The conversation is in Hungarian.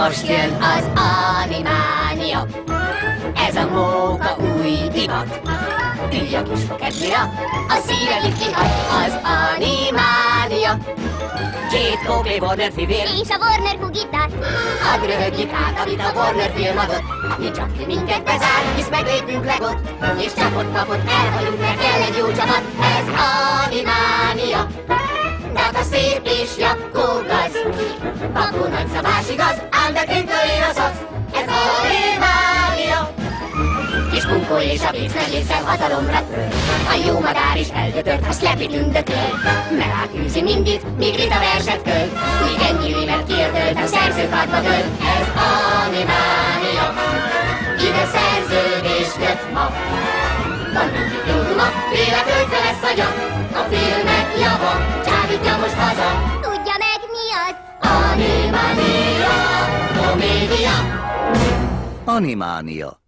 Most jön az Animánia, ez a móka új divat. Ülj a kis fokedlira, a szíved itt kihat. Az Animánia, két Copley Warner fivér és a Warner Fugitát. hadd röhögjük át, amit a Warner filmadott. Nincs aki minket bezár, hisz meglépünk Legot, és csapott papot elhagyunk, mert kell egy jó csapat. Ez Animánia, de a szép és Jakkó gaz. Pakó nagyszabás igaz, ám de kintől az az. Ez Animánia. Kis Bunkó és a Béc nehézzel hatalomra tör. A jó madár is eldötört, a Slappy tündököl. Mert átűzi mindit, míg Rita verset költ. Míg ennyi évet kiötölt, a szerzőkartba dölt. Ez Animánia, ide szerződés köt ma. Van mindig jó duma, véletöltve lesz a gyak. A filmek java, csábítja most haza. Tudja meg mi az? Animánia, komédia. Animánia.